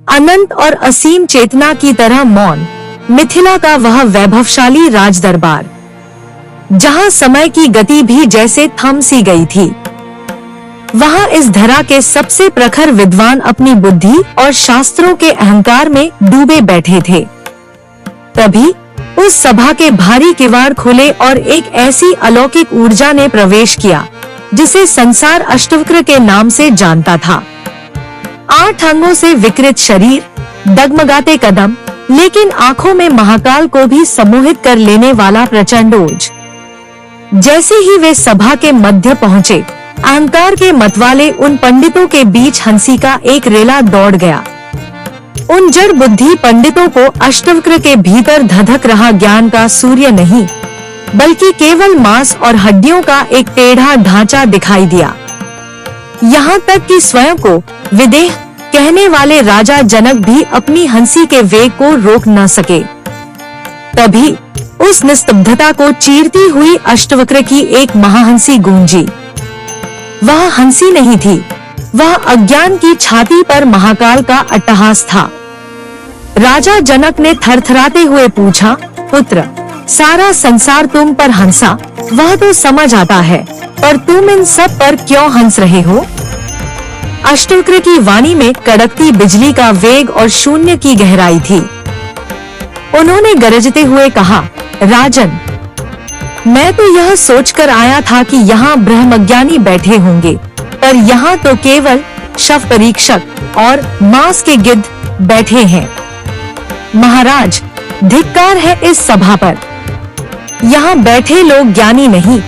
अनंत और असीम चेतना की तरह मौन, मिथिला का वह वैभवशाली राज दरबार, जहाँ समय की गति भी जैसे थम सी गई थी। वहाँ इस धरा के सबसे प्रखर विद्वान अपनी बुद्धि और शास्त्रों के अहंकार में डूबे बैठे थे। तभी उस सभा के भारी किवाड़ खुले और एक ऐसी अलौकिक ऊर्जा ने प्रवेश किया जिसे संसार अष्टवक्र के नाम से जानता था। 8 अंगों से विकृत शरीर, डगमगाते कदम, लेकिन आंखों में महाकाल को भी सम्मोहित कर लेने वाला प्रचंड ओज। जैसे ही वे सभा के मध्य पहुँचे, अहंकार के मतवाले उन पंडितों के बीच हंसी का एक रेला दौड़ गया। उन जड़ बुद्धि पंडितों को अष्टवक्र के भीतर धधक रहा ज्ञान का सूर्य नहीं, बल्कि केवल मांस और हड्डियों का एक टेढ़ा ढांचा दिखाई दिया। यहाँ तक कि स्वयं को विदेह कहने वाले राजा जनक भी अपनी हंसी के वेग को रोक न सके। तभी उस निस्तब्धता को चीरती हुई अष्टवक्र की एक महाहंसी गूंजी। वह हंसी नहीं थी, वह अज्ञान की छाती पर महाकाल का अट्टहास था। राजा जनक ने थरथराते हुए पूछा, पुत्र, सारा संसार तुम पर हंसा, वह तो समझ आता है, पर तुम इन सब पर क्यों हंस रहे हो? अष्टवक्र की वाणी में कड़कती बिजली का वेग और शून्य की गहराई थी। उन्होंने गरजते हुए कहा, राजन, मैं तो यह सोचकर आया था कि यहाँ ब्रह्मज्ञानी बैठे होंगे, पर यहाँ तो केवल शव परीक्षक और मांस के गिद्ध बैठे हैं। महाराज, धिक्कार है इस सभा पर। यहाँ बैठे लोग ज्ञानी नहीं,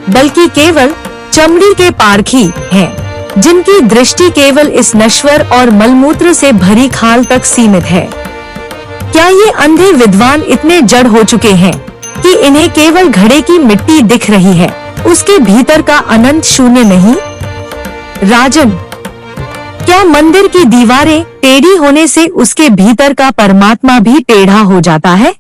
बल्कि केवल चमड़ी के पारखी हैं, जिनकी दृष्टि केवल इस नश्वर और मलमूत्र से भरी खाल तक सीमित है। क्या ये अंधे विद्वान इतने जड़ हो चुके हैं कि इन्हें केवल घड़े की मिट्टी दिख रही है, उसके भीतर का अनंत शून्य नहीं? राजन, क्या मंदिर की दीवारें टेढ़ी होने से उसके भीतर का परमात्मा भी टेढ़ा हो जाता है?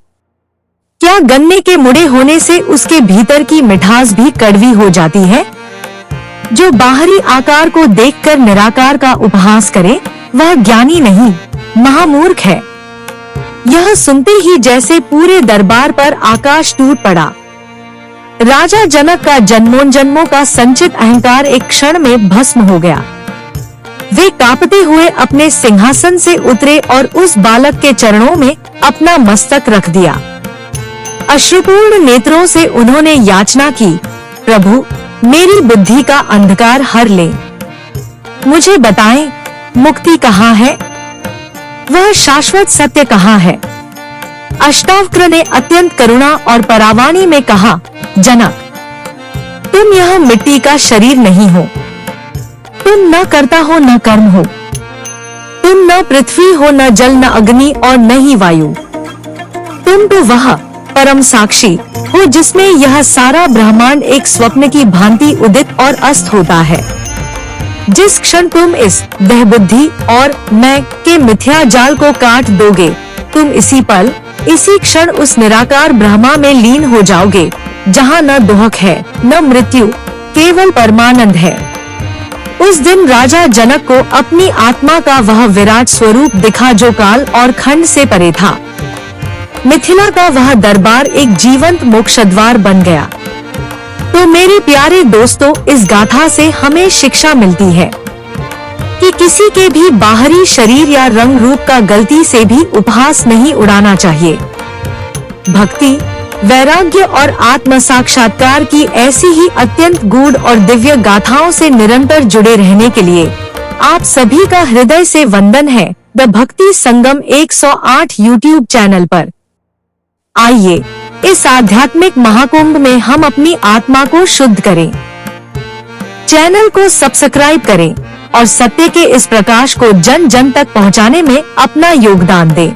क्या गन्ने के मुड़े होने से उसके भीतर की मिठास भी कड़वी हो जाती है? जो बाहरी आकार को देखकर निराकार का उपहास करे, वह ज्ञानी नहीं, महामूर्ख है। यह सुनते ही जैसे पूरे दरबार पर आकाश टूट पड़ा। राजा जनक का जन्मों का संचित अहंकार एक क्षण में भस्म हो गया। वे कांपते हुए अपने सिंहासन से उतरे और उस बालक के चरणों में अपना मस्तक रख दिया। अश्रुपूर्ण नेत्रों से उन्होंने याचना की, प्रभु, मेरी बुद्धि का अंधकार हर ले। मुझे बताएं, मुक्ति कहाँ है? वह शाश्वत सत्य कहाँ है? अष्टावक्र ने अत्यंत करुणा और परावाणी में कहा, जनक, तुम यह मिट्टी का शरीर नहीं हो। तुम न कर्ता हो न कर्म हो। तुम न पृथ्वी हो, न जल, न अग्नि और न ही वायु। तुम तो वह परम साक्षी हो जिसमें यह सारा ब्रह्मांड एक स्वप्न की भांति उदित और अस्त होता है। जिस क्षण तुम इस देह बुद्धि और मैं के मिथ्या जाल को काट दोगे, तुम इसी पल, इसी क्षण उस निराकार ब्रह्मा में लीन हो जाओगे, जहाँ न दुहक है, न मृत्यु, केवल परमानंद है। उस दिन राजा जनक को अपनी आत्मा का वह विराट स्वरूप दिखा जो काल और खंड से परे था। मिथिला का वह दरबार एक जीवंत मोक्षद्वार बन गया। तो मेरे प्यारे दोस्तों, इस गाथा से हमें शिक्षा मिलती है कि किसी के भी बाहरी शरीर या रंग रूप का गलती से भी उपहास नहीं उड़ाना चाहिए। भक्ति, वैराग्य और आत्म साक्षात्कार की ऐसी ही अत्यंत गूढ़ और दिव्य गाथाओं से निरंतर जुड़े रहने के लिए आप सभी का हृदय से वंदन है द भक्ति संगम 108 यूट्यूब चैनल पर। आइए इस आध्यात्मिक महाकुंभ में हम अपनी आत्मा को शुद्ध करें। चैनल को सब्सक्राइब करें और सत्य के इस प्रकाश को जन जन तक पहुंचाने में अपना योगदान दें।